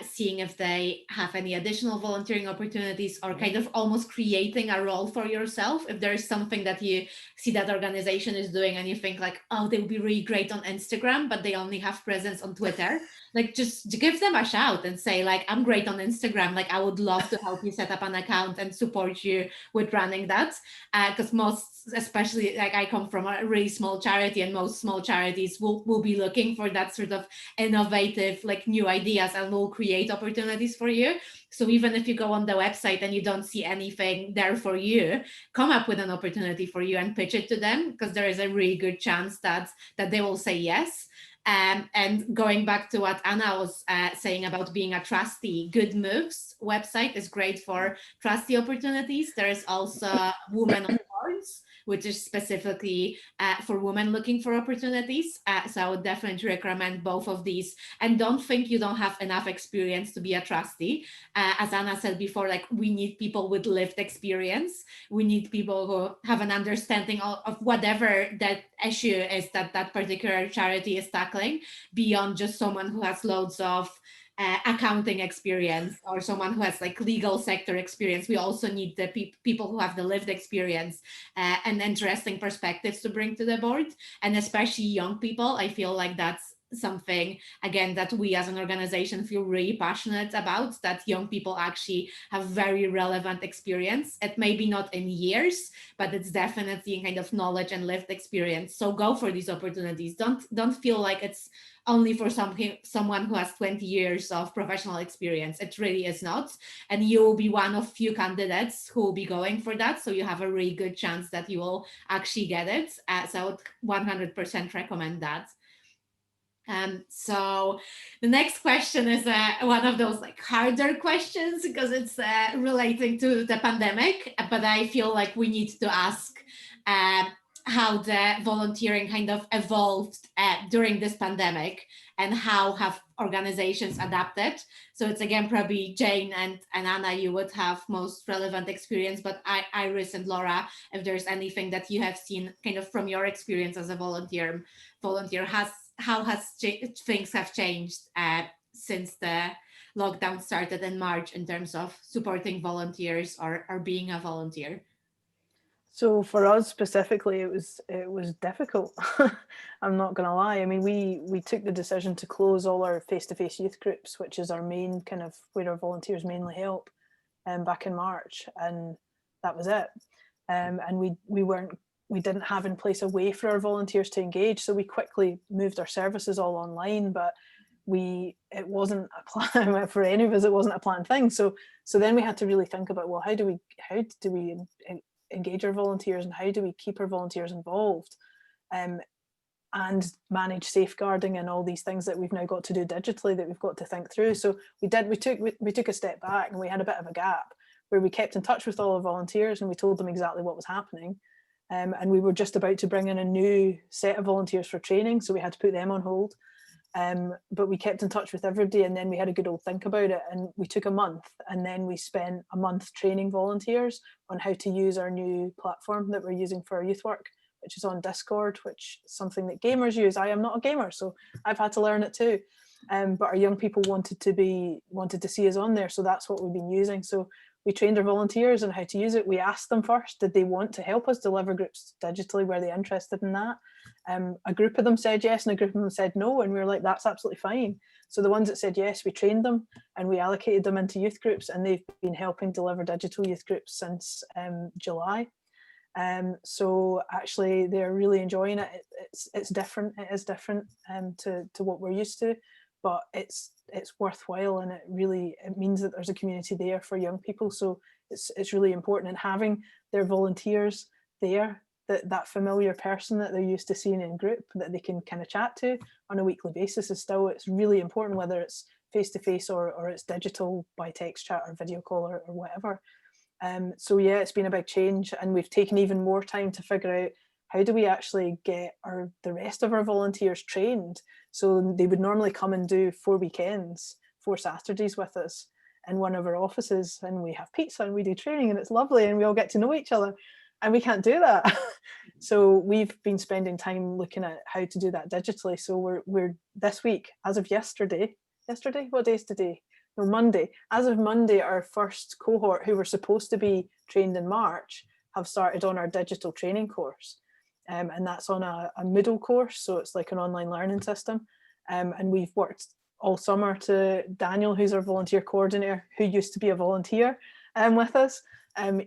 seeing if they have any additional volunteering opportunities, or kind of almost creating a role for yourself. If there is something that you see that organization is doing and you think like, oh, they would be really great on Instagram, but they only have presence on Twitter, like just give them a shout and say like, I'm great on Instagram. Like I would love to help you set up an account and support you with running that. Because most, especially like I come from a really small charity, and most small charities will be looking for that sort of innovative, like new ideas, and will create opportunities for you. So even if you go on the website and you don't see anything there for you, come up with an opportunity for you and pitch it to them, because there is a really good chance that they will say yes. And going back to what Anna was saying about being a trustee, Good Moves website is great for trustee opportunities. There is also Women on Boards, which is specifically for women looking for opportunities. So I would definitely recommend both of these. And don't think you don't have enough experience to be a trustee. As Anna said before, like we need people with lived experience. We need people who have an understanding of whatever that issue is that that particular charity is tackling, beyond just someone who has loads of accounting experience or someone who has like legal sector experience. We also need the people who have the lived experience and interesting perspectives to bring to the board, and especially young people. I feel like that's something, again, that we as an organization feel really passionate about, that young people actually have very relevant experience. It may be not in years, but it's definitely in kind of knowledge and lived experience. So go for these opportunities. Don't feel like it's only for someone who has 20 years of professional experience. It really is not. And you will be one of few candidates who will be going for that. So you have a really good chance that you will actually get it. So I would 100% recommend that. So the next question is one of those like harder questions because it's relating to the pandemic, but I feel like we need to ask how the volunteering kind of evolved during this pandemic and how have organizations adapted. So it's again, probably Jane and Anna, you would have most relevant experience, but Iris and Laura, if there's anything that you have seen kind of from your experience as a volunteer, how has things have changed since the lockdown started in March in terms of supporting volunteers or being a volunteer? So for us specifically, it was difficult. I'm not going to lie. I mean, we took the decision to close all our face-to-face youth groups, which is our main kind of where our volunteers mainly help, back in March, and that was it. And we didn't have in place a way for our volunteers to engage, so we quickly moved our services all online. But it wasn't a plan for any of us. It wasn't a planned thing. So then we had to really think about, well, how do we engage our volunteers, and how do we keep our volunteers involved, and manage safeguarding and all these things that we've now got to do digitally that we've got to think through. So we took a step back, and we had a bit of a gap where we kept in touch with all our volunteers and we told them exactly what was happening. And we were just about to bring in a new set of volunteers for training, so we had to put them on hold. But we kept in touch with everybody, and then we had a good old think about it, and we took a month, and then we spent a month training volunteers on how to use our new platform that we're using for our youth work, which is on Discord, which is something that gamers use. I am not a gamer, so I've had to learn it too. But our young people wanted to see us on there, so that's what we've been using. So we trained our volunteers on how to use it. We asked them first, did they want to help us deliver groups digitally? Were they interested in that? A group of them said yes, and a group of them said no, and we were like, that's absolutely fine. So the ones that said yes, we trained them and we allocated them into youth groups, and they've been helping deliver digital youth groups since July. So actually they're really enjoying it. It's different. It is different to what we're used to, but it's worthwhile, and it means that there's a community there for young people. So it's really important, and having their volunteers there, that familiar person that they're used to seeing in group that they can kind of chat to on a weekly basis it's really important, whether it's face-to-face or it's digital by text chat or video call or whatever. So yeah, it's been a big change, and we've taken even more time to figure out how do we actually get the rest of our volunteers trained. So they would normally come and do 4 Saturdays with us in one of our offices, and we have pizza and we do training, and it's lovely, and we all get to know each other, and we can't do that. So we've been spending time looking at how to do that digitally. So we're this week, as of yesterday, what day is today? No, Monday. As of Monday, our first cohort, who were supposed to be trained in March, have started on our digital training course. And that's on a Moodle course, so it's like an online learning system. And we've worked all summer to Daniel, who's our volunteer coordinator, who used to be a volunteer with us.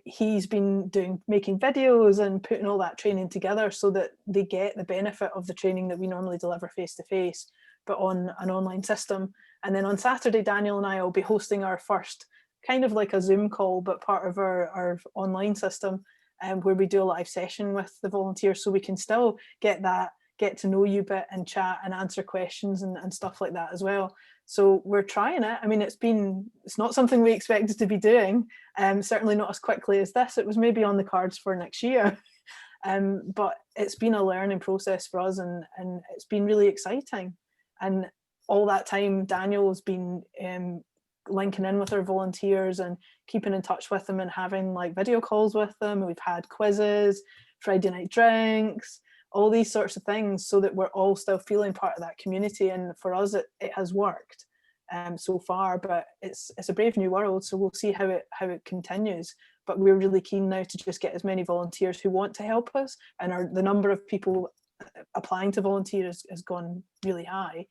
He's been making videos and putting all that training together so that they get the benefit of the training that we normally deliver face-to-face, but on an online system. And then on Saturday, Daniel and I will be hosting our first kind of like a Zoom call, but part of our online system, where we do a live session with the volunteers, so we can still get to know you bit and chat and answer questions and stuff like that as well. So we're trying it. I mean, it's not something we expected to be doing, certainly not as quickly as this. It was maybe on the cards for next year. But it's been a learning process for us, and it's been really exciting. And all that time, Daniel's been linking in with our volunteers and keeping in touch with them and having like video calls with them. We've had quizzes, Friday night drinks, all these sorts of things, so that we're all still feeling part of that community. And for us, it has worked so far, but it's a brave new world, so we'll see how it continues. But we're really keen now to just get as many volunteers who want to help us, and the number of people applying to volunteer has gone really high.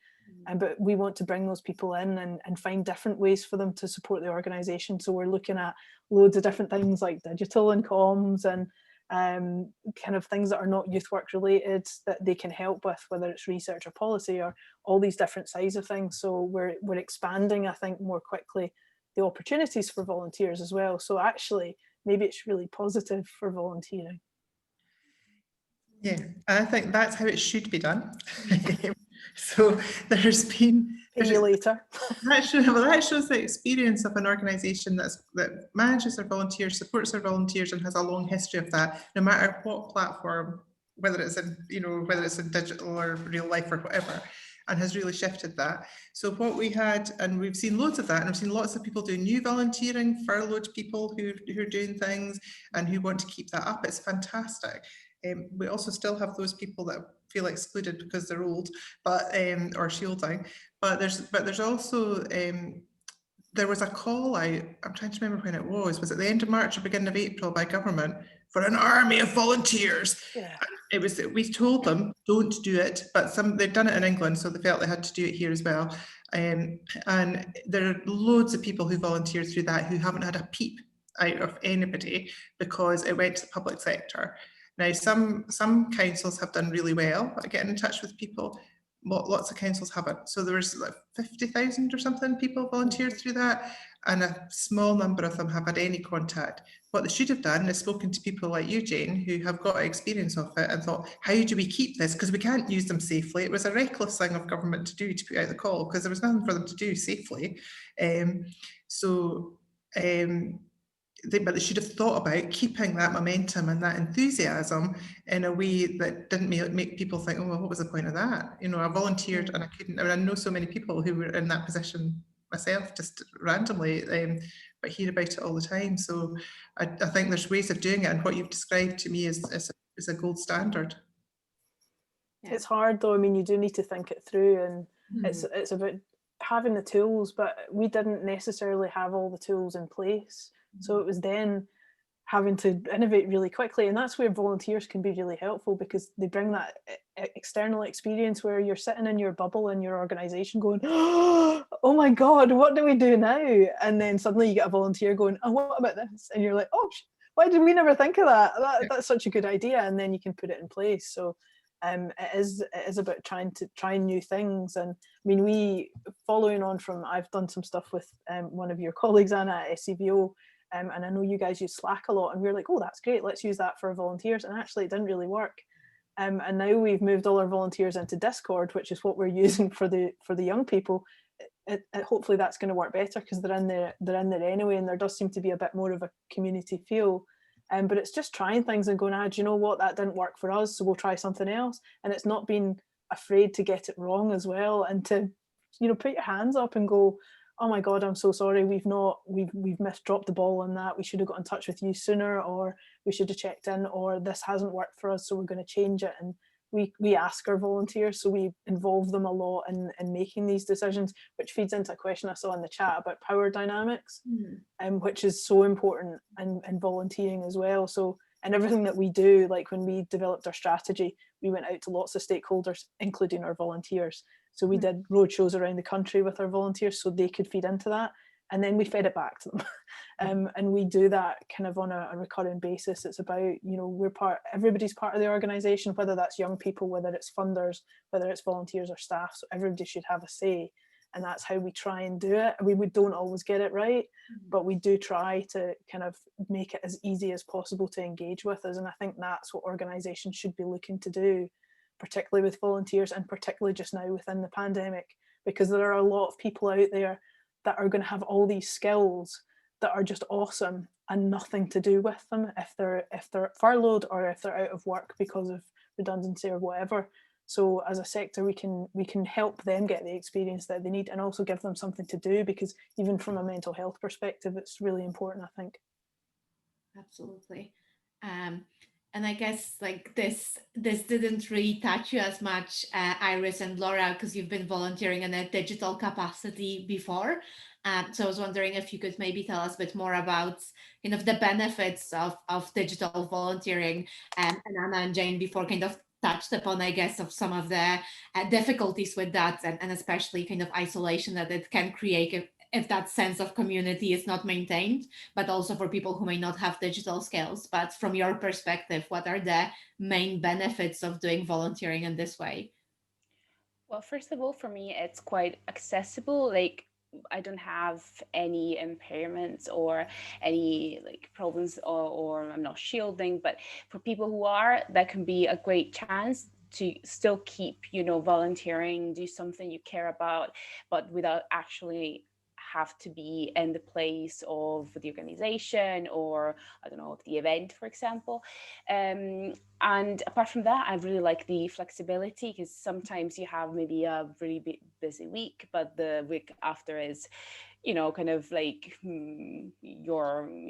But we want to bring those people in and find different ways for them to support the organisation. So we're looking at loads of different things like digital and comms and kind of things that are not youth work related that they can help with, whether it's research or policy or all these different sides of things. So we're expanding, I think, more quickly the opportunities for volunteers as well. So actually, maybe it's really positive for volunteering. Yeah, I think that's how it should be done. So there's been... Pay you later. That shows the experience of an organisation that manages their volunteers, supports their volunteers, and has a long history of that, no matter what platform, whether it's in digital or real life or whatever, and has really shifted that. So what we had, and we've seen loads of that, and we've seen lots of people doing new volunteering, furloughed people who are doing things and who want to keep that up. It's fantastic. We also still have those people that feel excluded because they're old, but or shielding. But there's also there was a call out, I'm trying to remember when it was at the end of March or beginning of April by government for an army of volunteers. Yeah. It was, we told them don't do it, but they've done it in England, so they felt they had to do it here as well. And there are loads of people who volunteered through that who haven't had a peep out of anybody because it went to the public sector. Now, some councils have done really well at getting in touch with people. Lots of councils haven't. So there was like 50,000 or something people volunteered through that, and a small number of them have had any contact. What they should have done is spoken to people like you, Jane, who have got experience of it, and thought, how do we keep this? Because we can't use them safely. It was a reckless thing of government to do, to put out the call, because there was nothing for them to do safely. But they should have thought about keeping that momentum and that enthusiasm in a way that didn't make people think, oh, well, what was the point of that? You know, I volunteered and I couldn't. I mean, I know so many people who were in that position myself, just randomly, but hear about it all the time. So I think there's ways of doing it, and what you've described to me is a gold standard. Yeah. It's hard though. I mean, you do need to think it through, and it's about having the tools, but we didn't necessarily have all the tools in place. So it was then having to innovate really quickly, and that's where volunteers can be really helpful, because they bring that external experience where you're sitting in your bubble in your organisation going, oh my God, what do we do now? And then suddenly you get a volunteer going, oh, what about this? And you're like, oh, why did we never think of that? That's such a good idea. And then you can put it in place. So it is about trying new things. And I mean, following on from, I've done some stuff with one of your colleagues, Anna, at SCVO, and I know you guys use Slack a lot, and we're like, oh, that's great, let's use that for volunteers. And actually it didn't really work. And now we've moved all our volunteers into Discord, which is what we're using for the young people. Hopefully that's going to work better, because they're in there anyway, and there does seem to be a bit more of a community feel. But it's just trying things and going, do you know what, that didn't work for us, so we'll try something else. And it's not being afraid to get it wrong as well, and to, you know, put your hands up and go, oh my God, I'm so sorry, we've dropped the ball on that, we should have got in touch with you sooner, or we should have checked in, or this hasn't worked for us, so we're going to change it. And we ask our volunteers, so we involve them a lot in making these decisions, which feeds into a question I saw in the chat about power dynamics, which is so important in volunteering as well. So in everything that we do, like when we developed our strategy, we went out to lots of stakeholders, including our volunteers. So we did roadshows around the country with our volunteers so they could feed into that, and then we fed it back to them. And we do that kind of on a recurring basis. It's about, you know, everybody's part of the organisation, whether that's young people, whether it's funders, whether it's volunteers or staff. So everybody should have a say, and that's how we try and do it. We don't always get it right, but we do try to kind of make it as easy as possible to engage with us. And I think that's what organisations should be looking to do, particularly with volunteers, and particularly just now within the pandemic, because there are a lot of people out there that are going to have all these skills, that are just awesome and nothing to do with them if they're furloughed or if they're out of work because of redundancy or whatever. So as a sector, we can help them get the experience that they need and also give them something to do, because even from a mental health perspective, it's really important, I think. Absolutely. And I guess like this didn't really touch you as much, Iris and Laura, because you've been volunteering in a digital capacity before. So I was wondering if you could maybe tell us a bit more about kind of the benefits of digital volunteering, and Anna and Jane before kind of touched upon, I guess, of some of the difficulties with that, and especially kind of isolation that it can create if that sense of community is not maintained, but also for people who may not have digital skills. But from your perspective, what are the main benefits of doing volunteering in this way? Well, first of all, for me, it's quite accessible. Like, I don't have any impairments or any like problems, or I'm not shielding, but for people who are, that can be a great chance to still keep, volunteering, do something you care about, but without actually have to be in the place of the organization or, I don't know, the event, for example. And apart from that, I really like the flexibility, because sometimes you have maybe a really busy week, but the week after is, kind of like you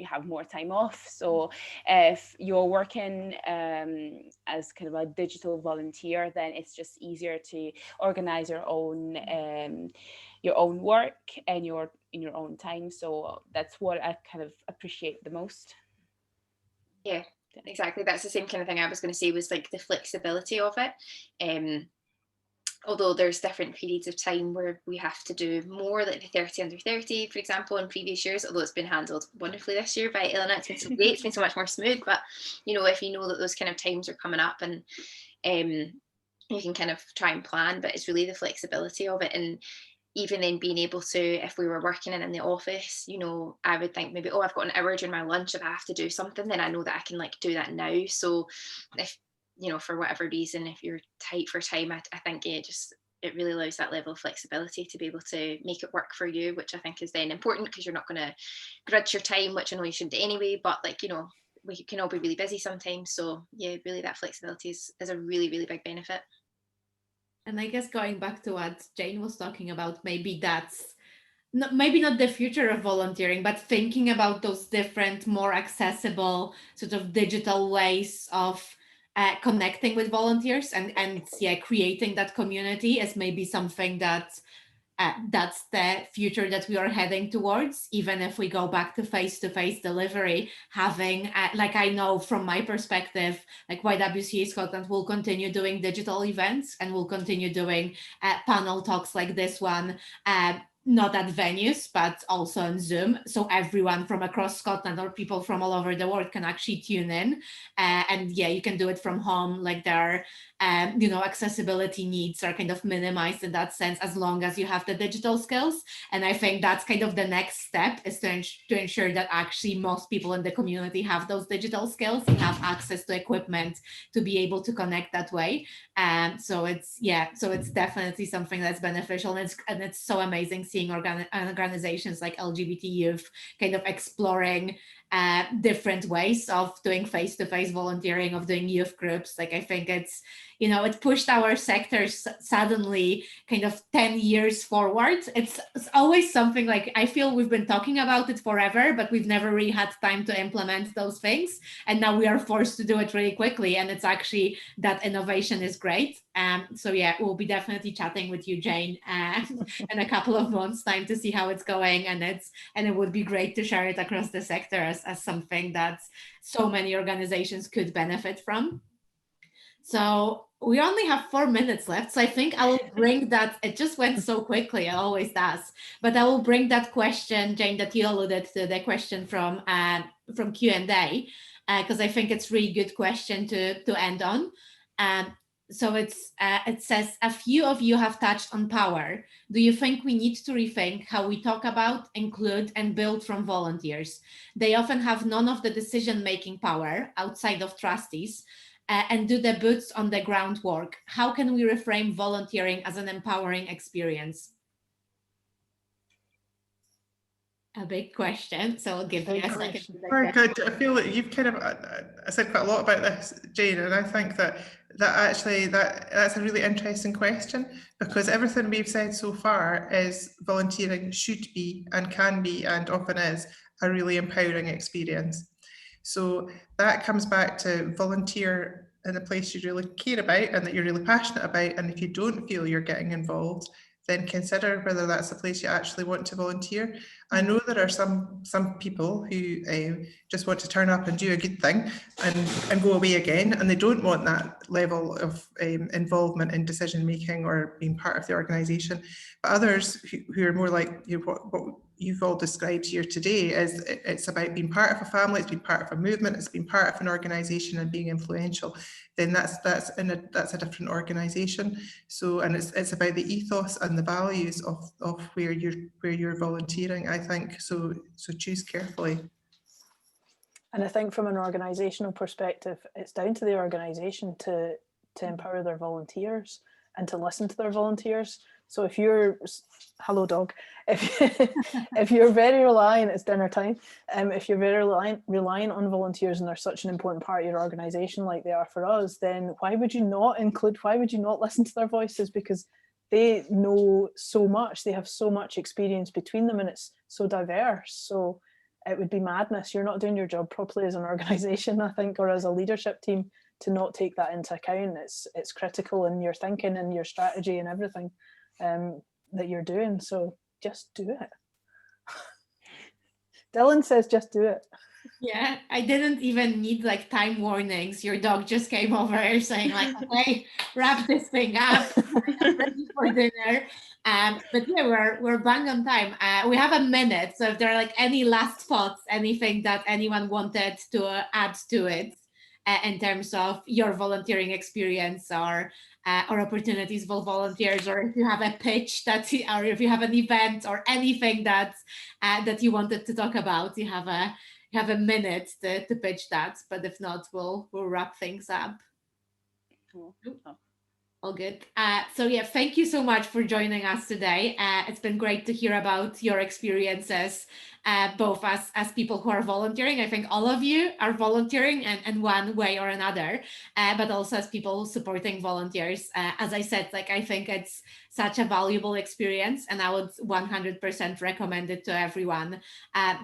have more time off. So if you're working as kind of a digital volunteer, then it's just easier to organize your own work and in your own time. So that's what I kind of appreciate the most. Yeah, exactly. That's the same kind of thing I was going to say, was like the flexibility of it. Although there's different periods of time where we have to do more, like the 30 under 30, for example, in previous years, although it's been handled wonderfully this year by Eleanor. It's been so great, it's been so much more smooth. But, if you know that those kind of times are coming up, and you can kind of try and plan, but it's really the flexibility of it. And even then being able to, if we were working in the office, I would think maybe, I've got an hour during my lunch, if I have to do something, then I know that I can like do that now. So if, for whatever reason, if you're tight for time, I think it really allows that level of flexibility to be able to make it work for you, which I think is then important, because you're not going to grudge your time, which I know you shouldn't anyway, but like, we can all be really busy sometimes. So yeah, really that flexibility is a really, really big benefit. And I guess going back to what Jane was talking about, maybe that's maybe not the future of volunteering, but thinking about those different, more accessible sort of digital ways of connecting with volunteers, and creating that community is maybe something that that's the future that we are heading towards. Even if we go back to face-to-face delivery, having like, I know from my perspective, like YWCA Scotland will continue doing digital events, and will continue doing panel talks like this one, not at venues, but also on Zoom. So everyone from across Scotland or people from all over the world can actually tune in. And you can do it from home. Like their, accessibility needs are kind of minimized in that sense, as long as you have the digital skills. And I think that's kind of the next step, is to ensure that actually most people in the community have those digital skills and have access to equipment to be able to connect that way. So it's definitely something that's beneficial, and it's so amazing seeing organizations like LGBT Youth kind of exploring different ways of doing face-to-face volunteering, of doing youth groups. Like, I think it's, it pushed our sectors suddenly kind of 10 years forward. It's always something like, I feel we've been talking about it forever, but we've never really had time to implement those things. And now we are forced to do it really quickly. And it's actually, that innovation is great. So we'll be definitely chatting with you, Jane, in a couple of months' time to see how it's going. And it would be great to share it across the sector as something that so many organizations could benefit from. So we only have 4 minutes left. So I think I will bring that, it just went so quickly, it always does. But I will bring that question, Jane, that you alluded to, the question from Q&A, because I think it's a really good question to end on. So it says, a few of you have touched on power. Do you think we need to rethink how we talk about, include, and build from volunteers? They often have none of the decision-making power outside of trustees, and do the boots on the ground work. How can we reframe volunteering as an empowering experience? a big question, so I'll give you a Big second. question. to Very digest. good. I feel that you've kind of I said quite a lot about this, Jane, and I think that actually that's a really interesting question, because everything we've said so far is volunteering should be and can be and often is a really empowering experience. So that comes back to volunteer in a place you really care about and that you're really passionate about, and if you don't feel you're getting involved, then consider whether that's a place you actually want to volunteer. I know there are some people who just want to turn up and do a good thing and go away again, and they don't want that level of involvement in decision making or being part of the organisation. But others who are more like what you've all described here today is it's about being part of a family, it's being part of a movement, it's being part of an organisation and being influential. Then that's a different organisation. So, and it's about the ethos and the values of where you're volunteering, I think. So choose carefully. And I think from an organisational perspective, it's down to the organisation to empower their volunteers and to listen to their volunteers. So if you're, hello dog, if you're very reliant, it's dinner time, if you're very reliant on volunteers and they're such an important part of your organisation like they are for us, then why would you not listen to their voices? Because they know so much, they have so much experience between them, and it's so diverse. So it would be madness. You're not doing your job properly as an organisation, I think, or as a leadership team, to not take that into account. It's critical in your thinking and your strategy and everything that you're doing. So just do it. Dylan says just do it. Yeah, I didn't even need like time warnings. Your dog just came over saying like, okay, wrap this thing up, I'm ready for dinner. But yeah, we're bang on time. We have a minute, so if there are like any last thoughts, anything that anyone wanted to add to it in terms of your volunteering experience or opportunities for volunteers, or if you have a pitch or if you have an event or anything that you wanted to talk about, you have a minute to pitch that, but if not, we'll wrap things up. Oh. All good. So yeah, thank you so much for joining us today. It's been great to hear about your experiences, both as people who are volunteering. I think all of you are volunteering in one way or another, but also as people supporting volunteers. As I said, like I think it's such a valuable experience, and I would 100% recommend it to everyone.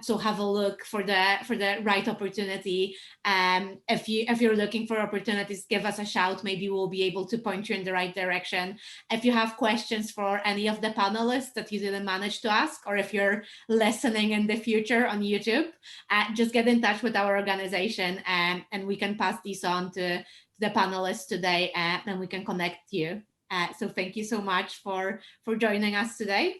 So have a look for the right opportunity. If you're looking for opportunities, give us a shout. Maybe we'll be able to point you in the right direction. If you have questions for any of the panelists that you didn't manage to ask, or if you're listening in the future on YouTube, just get in touch with our organization, and we can pass these on to the panelists today, and we can connect you. So thank you so much for joining us today.